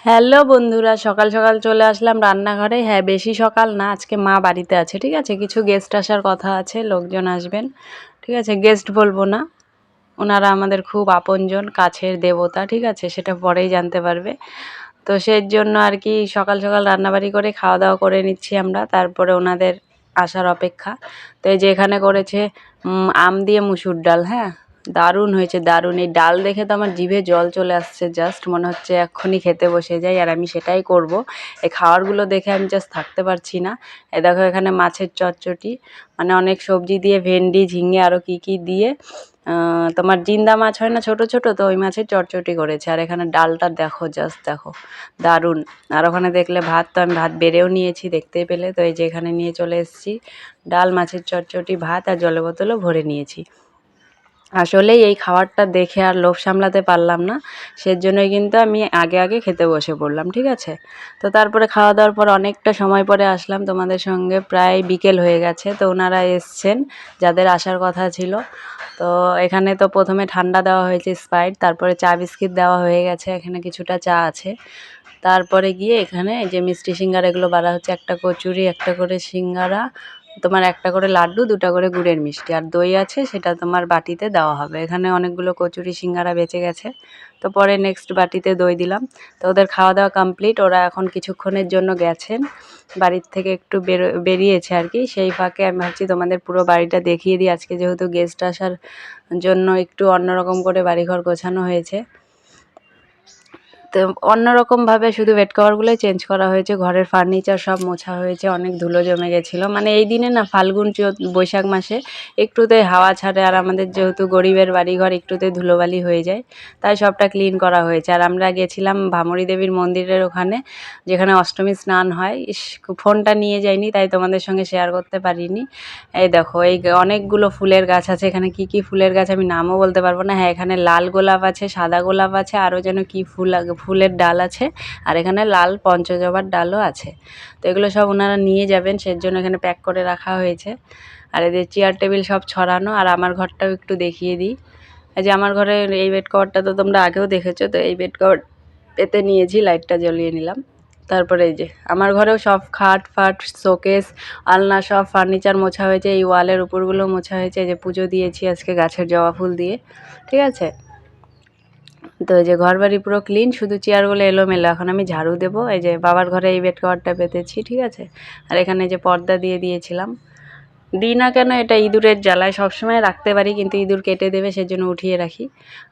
Hello বন্ধুরা, সকাল সকাল চলে আসলাম রান্নাঘরে। হ্যাঁ, বেশি সকাল না, আজকে মা বাড়িতে আছে। ঠিক আছে, কিছু গেস্ট আসার কথা আছে, লোকজন আসবেন। ঠিক আছে, গেস্ট বলবো না, ওনারা আমাদের খুব আপনজন, কাছের দেবতা। ঠিক আছে, সেটা পরেই জানতে পারবে। তো সেই জন্য আর কি সকাল সকাল রান্নাবাড়ি করে খাওয়া দাওয়া করে নিচ্ছি আমরা, তারপরে ওনাদের আসার অপেক্ষা। তো এই যে এখানে করেছে আম দিয়ে মুসুর ডাল। হ্যাঁ, দারুণ হয়েছে, দারুণ। এই ডাল দেখে তো আমার জিভে জল চলে আসছে, জাস্ট মনে হচ্ছে এক্ষুনি খেতে বসে যাই, আর আমি সেটাই করব। এই খাবারগুলো দেখে আমি জাস্ট থাকতে পারছি না। এই দেখো এখানে মাছের চটচটি, মানে অনেক সবজি দিয়ে, ভেন্ডি, ঝিঙে, আরও কী কী দিয়ে তোমার জিন্দা মাছ হয় না ছোট ছোট, তো ওই মাছের চটচটি করেছে। আর এখানে ডালটা দেখো, জাস্ট দেখো, দারুণ। আর ওখানে দেখলে ভাত, তো আমি ভাত বেড়েও নিয়েছি দেখতেই পেলে। তো এই যে এখানে নিয়ে চলে এসেছি ডাল, মাছের চটচটি, ভাত, আর জলের বোতলও ভরে নিয়েছি। আসলেই এই খাবারটা দেখে আর লোভ সামলাতে পারলাম না, সেজন্যই কিন্তু আমি আগে আগে খেতে বসে পড়লাম। ঠিক আছে, তো তারপরে খাওয়া দাওয়ার পর অনেকটা সময় পরে আসলাম তোমাদের সঙ্গে, প্রায় বিকেল হয়ে গেছে। তো ওনারা এসছেন যাদের আসার কথা ছিল। তো এখানে তো প্রথমে ঠান্ডা দেওয়া হয়েছে স্প্রাইট, তারপরে চা বিস্কিট দেওয়া হয়ে গেছে, এখানে কিছুটা চা আছে। তারপরে গিয়ে এখানে এই যে মিষ্টি সিঙ্গারা এগুলো বাড়া হচ্ছে, একটা কচুরি, একটা করে সিঙ্গারা, তোমার একটা করে লাড্ডু, দুটা করে গুড়ের মিষ্টি, আর দই আছে, সেটা তোমার বাটিতে দেওয়া হবে। এখানে অনেকগুলো কচুরি সিঙ্গারা বেঁচে গেছে, তো পরে নেক্সট বাটিতে দই দিলাম। তো ওদের খাওয়া দাওয়া কমপ্লিট, ওরা এখন কিছুক্ষণের জন্য গেছেন, বাড়ির থেকে একটু বেরিয়েছে আর কি। সেই ফাঁকে আমি ভাবছি তোমাদের পুরো বাড়িটা দেখিয়ে দিই, আজকে যেহেতু গেস্ট আসার জন্য একটু অন্যরকম করে বাড়িঘর গোছানো হয়েছে। তো অন্যরকমভাবে শুধু বেড কভারগুলোই চেঞ্জ করা হয়েছে, ঘরের ফার্নিচার সব মোছা হয়েছে, অনেক ধুলো জমে গেছিলো। মানে এই দিনে না, ফাল্গুন বৈশাখ মাসে একটুতেই হাওয়া ছাড়ে, আর আমাদের যেহেতু গরিবের বাড়িঘর, একটুতেই ধুলোবালি হয়ে যায়, তাই সবটা ক্লিন করা হয়েছে। আর আমরা গেছিলাম ভামরী দেবীর মন্দিরের ওখানে, যেখানে অষ্টমী স্নান হয়। ফোনটা নিয়ে যাইনি, তাই তোমাদের সঙ্গে শেয়ার করতে পারিনি। এই দেখো, এই অনেকগুলো ফুলের গাছ আছে। এখানে কি কি ফুলের গাছ আমি নামও বলতে পারবো না। হ্যাঁ, এখানে লাল গোলাপ আছে, সাদা গোলাপ আছে, আরও যেন কি ফুলের ডাল আছে, আর এখানে লাল পঞ্চজবার ডালও আছে। তো এগুলো সব ওনারা নিয়ে যাবেন, সেজন্য এখানে প্যাক করে রাখা হয়েছে। আর এদের চেয়ার টেবিল সব ছড়ানো। আর আমার ঘরটাও একটু দেখিয়ে দিই। এই যে আমার ঘরে এই বেড কভারটা তো তোমরা আগেও দেখেছো, তো এই বেড কভার এতে নিয়েছি, লাইটটা জ্বলিয়ে নিলাম। তারপরে এই যে আমার ঘরেও সব খাট ফাট, শোকেস, আলনা, সব ফার্নিচার মোছা হয়েছে। এই ওয়ালের উপরগুলো মোছা হয়েছে। এই যে পুজো দিয়েছি আজকে গাছের জবা ফুল দিয়ে। ঠিক আছে, তো এই যে ঘর বাড়ি পুরো ক্লিন, শুধু চেয়ারগুলো এলোমেলো। এখন আমি ঝাড়ু দেবো। এই যে বাবার ঘরে এই বেড কভারটা পেতেছি। ঠিক আছে, আর এখানে যে পর্দা দিয়ে দিয়েছিলাম, দিই না কেন, এটা ইঁদুরের জ্বালায় সবসময় রাখতে পারি, কিন্তু ইঁদুর কেটে দেবে, সেজন্য উঠিয়ে রাখি।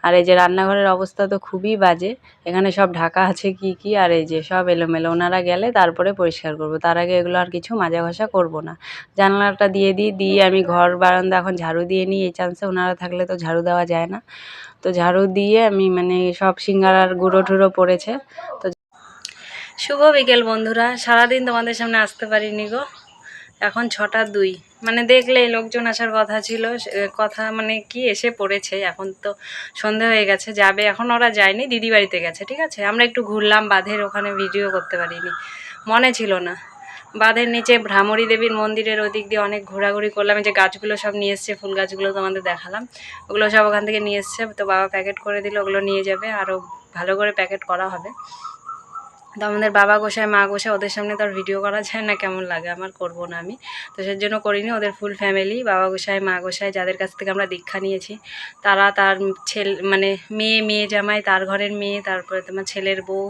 আর এই যে রান্নাঘরের অবস্থা তো খুবই বাজে, এখানে সব ঢাকা আছে কি কি, আর এই যে সব এলোমেলো। ওনারা গেলে তারপরে পরিষ্কার করব, তার আগে এগুলো আর কিছু মাজা ঘষা করব না। জানলাটা দিয়ে আমি ঘর বারান্দা এখন ঝাড়ু দিয়ে নিই, এই চান্সে। ওনারা থাকলে তো ঝাড়ু দেওয়া যায় না, তো ঝাড়ু দিয়ে আমি মানে সব সিঙ্গারার গুঁড়ো টুড়ো পড়েছে। তো শুভ বিকেল বন্ধুরা, সারাদিন তোমাদের সামনে আসতে পারিনি গো। এখন 6টা 2, মানে দেখলেই লোকজন আসার কথা ছিল, কথা মানে কি এসে পড়েছে। এখন তো সন্ধে হয়ে গেছে, যাবে এখন। ওরা যায়নি, দিদি বাড়িতে গেছে। ঠিক আছে, আমরা একটু ঘুরলাম বাঁধের ওখানে, ভিডিও করতে পারিনি, মনে ছিল না। বাঁধের নিচে ভ্রামরী দেবীর মন্দিরের ওদিক দিয়ে অনেক ঘোরাঘুরি করলাম। যে গাছগুলো সব নিয়ে এসছে, ফুল গাছগুলো তোমাদের দেখালাম, ওগুলো সব ওখান থেকে নিয়ে এসছে। তো বাবা প্যাকেট করে দিল, ওগুলো নিয়ে যাবে, আরও ভালো করে প্যাকেট করা হবে। তো আমাদের বাবা গোসাই, মা গোসাই, ওদের সামনে তো আর ভিডিও করা যায় না, কেমন লাগে আমার, করব না আমি। তো সেই জন্য করিনি। ওদের ফুল ফ্যামিলি, বাবা গোসাই, মা গোসাই, যাদের কাছ থেকে আমরা দীক্ষা নিয়েছি, তারা, তার ছেলে মানে মেয়ে জামাই, তার ঘরের মেয়ে, তারপরে তোমার ছেলের বউ,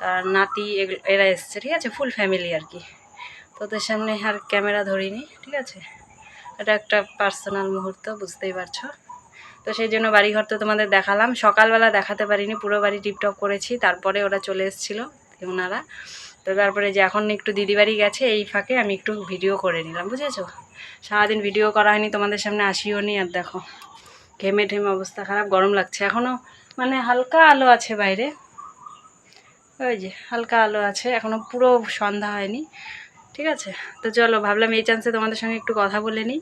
তার নাতি, এরা এসছে। ঠিক আছে, ফুল ফ্যামিলি আর কি। তো ওদের সামনে আর ক্যামেরা ধরিনি। ঠিক আছে, এটা একটা পার্সোনাল মুহূর্ত, বুঝতেই পারছো। তো সেই জন্য বাড়িঘর তো তোমাদের দেখালাম, সকালবেলা দেখাতে পারিনি, পুরো বাড়ি টিপটপ করেছি। তারপরে ওরা চলে এসেছিলো ওনারা। তো তারপরে যে এখন একটু দিদি বাড়ি গেছে, এই ফাঁকে আমি একটু ভিডিও করে নিলাম, বুঝেছো। সারাদিন ভিডিও করা হয়নি, তোমাদের সামনে আসিও নি। আর দেখো ঘেমে ঠেমে অবস্থা খারাপ, গরম লাগছে। এখনও মানে হালকা আলো আছে বাইরে, ওই যে হালকা আলো আছে, এখনও পুরো সন্ধ্যা হয়নি। ঠিক আছে, তো চলো, ভাবলাম এই চান্সে তোমাদের সঙ্গে একটু কথা বলে নিই।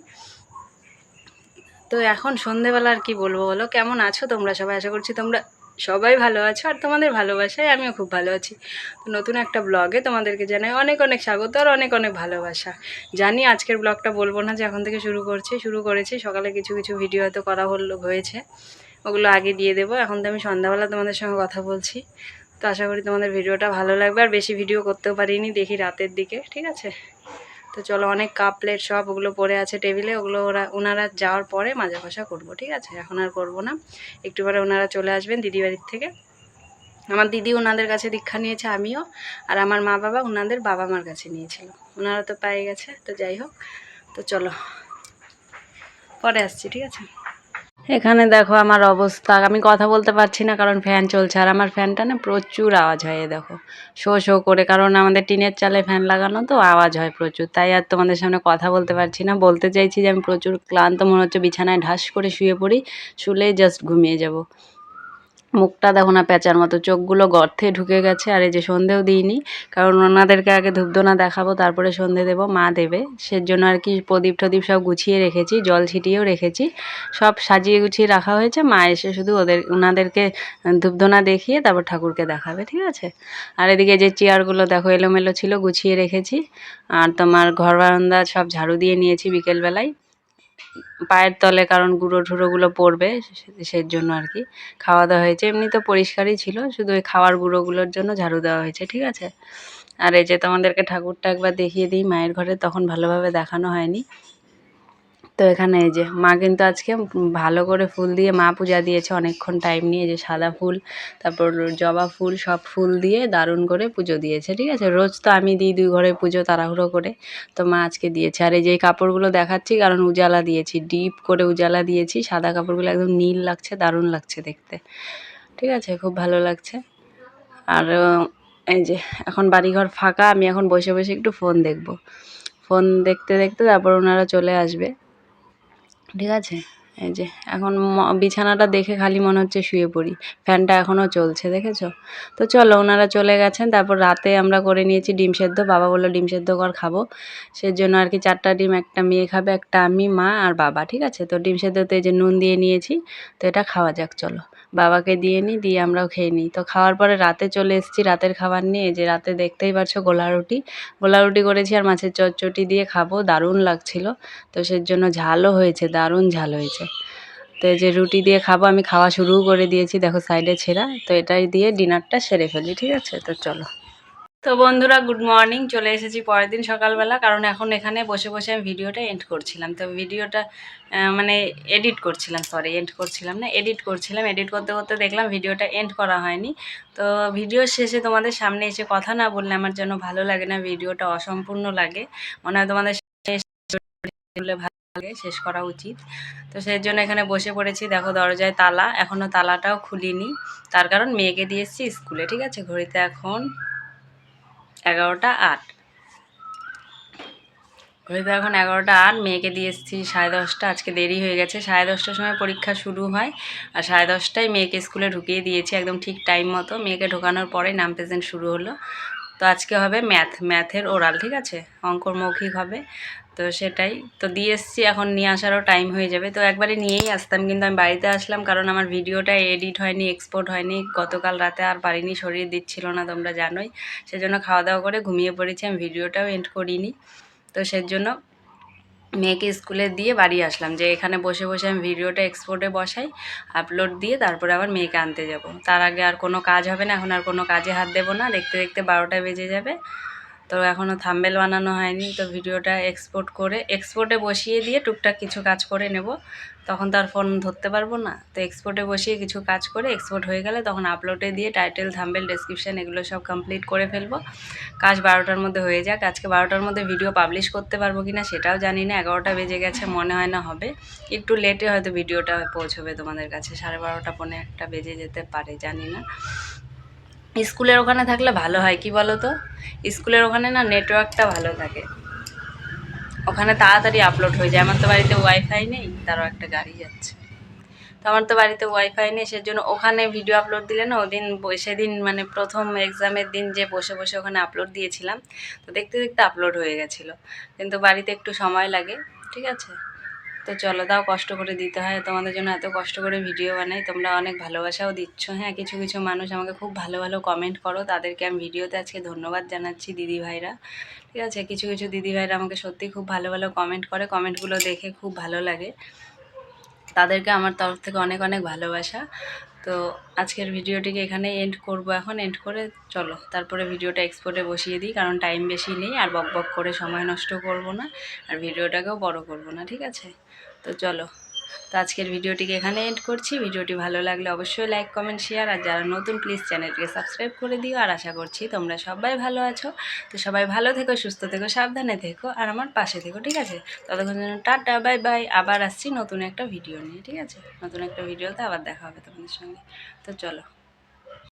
তো এখন সন্ধেবেলা আর কি বলবো বলো, কেমন আছো তোমরা সবাই? আশা করছি তোমরা সবাই ভালো আছো, আর তোমাদের ভালোবাসায় আমিও খুব ভালো আছি। তো নতুন একটা ব্লগে তোমাদেরকে জানাই অনেক অনেক স্বাগত, আর অনেক অনেক ভালোবাসা। জানি আজকের ব্লগটা বলবো না যে এখন থেকে শুরু করেছি। সকালে কিছু কিছু ভিডিও হয়তো করা হয়েছে, ওগুলো আগে দিয়ে দেবো। এখন তো আমি সন্ধ্যাবেলা তোমাদের সঙ্গে কথা বলছি। তো আশা করি তোমাদের ভিডিওটা ভালো লাগবে। আর বেশি ভিডিও করতেও পারিনি, দেখি রাতের দিকে, ঠিক আছে। তো চলো, অনেক কাপ প্লেট সব ওগুলো পড়ে আছে টেবিলে, ওগুলো ওনারা যাওয়ার পরে মাজা ঘষা করবো, ঠিক আছে। এখন আর করবো না, একটু পরে ওনারা চলে আসবেন দিদি বাড়ির থেকে। আমার দিদি ওনাদের কাছে দীক্ষা নিয়েছে, আমিও। আর আমার মা বাবা ওনাদের বাবা মার কাছে নিয়েছিল, ওনারা তো পেয়ে গেছে। তো যাই হোক, তো চলো পরে আসছি, ঠিক আছে। এখানে দেখো আমার অবস্থা, আমি কথা বলতে পারছি না কারণ ফ্যান চলছে, আর আমার ফ্যানটা না প্রচুর আওয়াজ হয়, দেখো শো শো করে, কারণ আমাদের টিনের চালে ফ্যান লাগানো, তো আওয়াজ হয় প্রচুর, তাই আর তোমাদের সামনে কথা বলতে পারছি না। বলতে চাইছি যে আমি প্রচুর ক্লান্ত, মনে হচ্ছে বিছানায় ঢাস করে শুয়ে পড়ি, শুলেই জাস্ট ঘুমিয়ে যাব। মুখটা দেখো না প্যাঁচার মতো, চোখগুলো গর্তে ঢুকে গেছে। আর এই যে সন্ধেও দিইনি, কারণ ওনাদেরকে আগে ধূপধুনা দেখাবো, তারপরে সন্ধে দেবো, মা দেবে, সেজন্য আর কি প্রদীপ টদীপ সব গুছিয়ে রেখেছি, জল ছিটিয়েও রেখেছি, সব সাজিয়ে গুছিয়ে রাখা হয়েছে। মা এসে শুধু ওনাদেরকে ধূপধুনা দেখিয়ে তারপর ঠাকুরকে দেখাবে, ঠিক আছে। আর এদিকে যে চেয়ারগুলো দেখো এলোমেলো ছিল, গুছিয়ে রেখেছি। আর তোমার ঘর বারান্দা সব ঝাড়ু দিয়ে নিয়েছি বিকেলবেলায়, পায়ের তলে, কারণ গুঁড়ো ঠুড়োগুলো পড়বে, সেই জন্য আর কি খাওয়া দাওয়া হয়েছে। এমনি তো পরিষ্কারই ছিল, শুধু ওই খাওয়ার গুঁড়োগুলোর জন্য ঝাড়ু দেওয়া হয়েছে, ঠিক আছে। আর এই যে তোমাদেরকে ঠাকুরটা একবার দেখিয়ে দিই মায়ের ঘরে, তখন ভালোভাবে দেখানো হয়নি। তো এখানে এই যে মা কিন্তু আজকে ভালো করে ফুল দিয়ে মা পূজা দিয়েছে, অনেকক্ষণ টাইম নিয়ে, যে সাদা ফুল, তারপর জবা ফুল, সব ফুল দিয়ে দারুণ করে পুজো দিয়েছে, ঠিক আছে। রোজ তো আমি দিই 2 ঘরে পুজো তাড়াহুড়ো করে, তো মা আজকে দিয়েছে। আর এই যে কাপড়গুলো দেখাচ্ছি, কারণ উজালা দিয়েছি, ডিপ করে উজালা দিয়েছি, সাদা কাপড়গুলো একদম নীল লাগছে, দারুণ লাগছে দেখতে, ঠিক আছে, খুব ভালো লাগছে। আর এই যে এখন বাড়িঘর ফাঁকা, আমি এখন বসে বসে একটু ফোন দেখব, ফোন দেখতে দেখতে তারপর ওনারা চলে আসবে, ঠিক আছে। এই যে এখন বিছানাটা দেখে খালি মনে হচ্ছে শুয়ে পড়ি, ফ্যানটা এখনও চলছে, দেখেছো। তো চলো, ওনারা চলে গেছেন। তারপর রাতে আমরা করে নিয়েছি ডিম সেদ্ধ, বাবা বললো ডিম সেদ্ধ কর খাবো, সেজন্য আর কি 4টা ডিম, একটা মেয়ে খাবে, একটা আমি, মা আর বাবা, ঠিক আছে। তো ডিম সেদ্ধতে এই যে নুন দিয়ে নিয়েছি, তো এটা খাওয়া যাক, চলো বাবাকে দিয়ে নিই, দিয়ে আমরাও খেয়ে নিই। তো খাওয়ার পরে রাতে চলে এসেছি রাতের খাবার নিয়ে, যে রাতে দেখতেই পারছো গোলা রুটি, গোলা রুটি করেছি আর মাছের চচ্চড়ি দিয়ে খাবো, দারুণ লাগছিল। তো সেজন্য ঝালও হয়েছে, দারুণ ঝাল হয়েছে। তো এই যে রুটি দিয়ে খাবো, আমি খাওয়া শুরুও করে দিয়েছি, দেখো সাইডে ছেঁড়া। তো এটাই দিয়ে ডিনারটা সেরে ফেলি, ঠিক আছে। তো চলো, তো বন্ধুরা গুড মর্নিং, চলে এসেছি পরের দিন সকালবেলা, কারণ এখন এখানে বসে বসে আমি ভিডিওটা এন্ড করছিলাম। তো ভিডিওটা মানে এডিট করছিলাম, সরি এন্ড করছিলাম না, এডিট করছিলাম। এডিট করতে করতে দেখলাম ভিডিওটা এন্ড করা হয়নি। তো ভিডিও শেষে তোমাদের সামনে এসে কথা না বললে আমার যেন ভালো লাগে না, ভিডিওটা অসম্পূর্ণ লাগে, মনে হয় তোমাদের সামনে ভালো লাগে, শেষ করা উচিত। তো সেই জন্য এখানে বসে পড়েছি, দেখো দরজায় তালা, এখনও তালাটাও খুলিনি, তার কারণ মেয়েকে দিয়ে এসেছি স্কুলে, ঠিক আছে। ঘড়িতে এখন 11টা 8, ঘড়িতে এখন 11টা 8, মেয়েকে দিয়ে এসেছি 10:30, আজকে দেরি হয়ে গেছে, 10:30টার সময় পরীক্ষা শুরু হয়, আর 10:30টায় মেয়েকে স্কুলে ঢুকিয়ে দিয়েছি একদম ঠিক টাইম মতো। মেয়েকে ঢোকানোর পরে নাম প্রেজেন্ট শুরু হলো। তো আজকে হবে ম্যাথের ওরাল, ঠিক আছে, অঙ্কর মৌখিক হবে। তো সেটাই তো দিয়ে এসেছি, এখন নিয়ে আসারও টাইম হয়ে যাবে। তো একবারে নিয়েই আসতাম, কিন্তু আমি বাড়িতে আসলাম, কারণ আমার ভিডিওটা এডিট হয়নি, এক্সপোর্ট হয়নি, গতকাল রাতে আর পারিনি, শরীর দিচ্ছিল না, তোমরা জানোই। সেজন্য খাওয়া দাওয়া করে ঘুমিয়ে পড়েছি, আমি ভিডিওটাও এন্ড করিনি। তো সেজন্য মেয়েকে স্কুলে দিয়ে বাড়ি আসলাম, যে এখানে বসে বসে আমি ভিডিওটা এক্সপোর্টে বসাই, আপলোড দিয়ে তারপরে আবার মেয়েকে আনতে যাব। তার আগে আর কোনো কাজ হবে না, এখন আর কোনো কাজে হাত দেবো না, দেখতে দেখতে 12টা বেজে যাবে। তো এখনও থাম্বনেল বানানো হয়নি, তো ভিডিওটা এক্সপোর্টে বসিয়ে দিয়ে টুকটাক কিছু কাজ করে নেব, তখন তো আর ফোন ধরতে পারবো না। তো এক্সপোর্টে বসিয়ে কিছু কাজ করে এক্সপোর্ট হয়ে গেলে তখন আপলোডে দিয়ে টাইটেল, থাম্বনেল, ডেসক্রিপশন এগুলো সব কমপ্লিট করে ফেলবো। কাজ 12টার মধ্যে হয়ে যাক। আজকে 12টার মধ্যে ভিডিও পাবলিশ করতে পারবো কি না সেটাও জানি না, 11টা বেজে গেছে, মনে হয় না হবে, একটু লেটে হয়তো ভিডিওটা পৌঁছবে তোমাদের কাছে, 12:30 পৌনে 1টা বেজে যেতে পারে, জানি না। স্কুলের ওখানে থাকলে ভালো হয়, কি বলো তো, স্কুলের ওখানে না নেটওয়ার্কটা ভালো থাকে, ওখানে তাড়াতাড়ি আপলোড হয়ে যায়। আমার তো বাড়িতে ওয়াইফাই নেই, তারও একটা গাড়ি যাচ্ছে, তো আমার তো বাড়িতে ওয়াইফাই নেই, সেজন্য ওখানে ভিডিও আপলোড দিলে না, সেদিন মানে প্রথম এক্সামের দিন যে বসে বসে ওখানে আপলোড দিয়েছিলাম, তো দেখতে দেখতে আপলোড হয়ে গেছিলো, কিন্তু বাড়িতে একটু সময় লাগে, ঠিক আছে। তো চলো, দাও কষ্ট করে দিতে হয়, তোমাদের জন্য এত কষ্ট করে ভিডিও বানাই, তোমরা অনেক ভালোবাসাও দিচ্ছ। হ্যাঁ, কিছু কিছু মানুষ আমাকে খুব ভালো ভালো কমেন্ট করো, তাদেরকে আমি ভিডিওতে আজকে ধন্যবাদ জানাচ্ছি, দিদিভাইরা, ঠিক আছে। কিছু কিছু দিদিভাইরা আমাকে সত্যি খুব ভালো ভালো কমেন্ট করে, কমেন্টগুলো দেখে খুব ভালো লাগে। তাদেরকে আমার তরফ থেকে অনেক অনেক ভালোবাসা। তো আজকের ভিডিওটিকে এখানে এন্ড করব, এখন এন্ড করে চলো তারপরে ভিডিওটা এক্সপোর্টে বসিয়ে দিই, কারণ টাইম বেশি নেই আর বক বক করে সময় নষ্ট করব না আর ভিডিওটাকেও বড় করব না, ঠিক আছে? তো চলো, তো আজকের ভিডিওটিকে এখানে এন্ড করছি। ভিডিওটি ভালো লাগলে অবশ্যই লাইক কমেন্ট শেয়ার, আর যারা নতুন প্লিজ চ্যানেলটিকে সাবস্ক্রাইব করে দিও। আর আশা করছি তোমরা সবাই ভালো আছো। তো সবাই ভালো থেকো, সুস্থ থেকো, সাবধানে থেকো আর আমার পাশে থেকো, ঠিক আছে? ততক্ষণ যেন টাটা, বাই বাই। আবার আসছি নতুন একটা ভিডিও নিয়ে, ঠিক আছে? নতুন একটা ভিডিওতে আবার দেখা হবে তোমাদের সঙ্গে। তো চলো।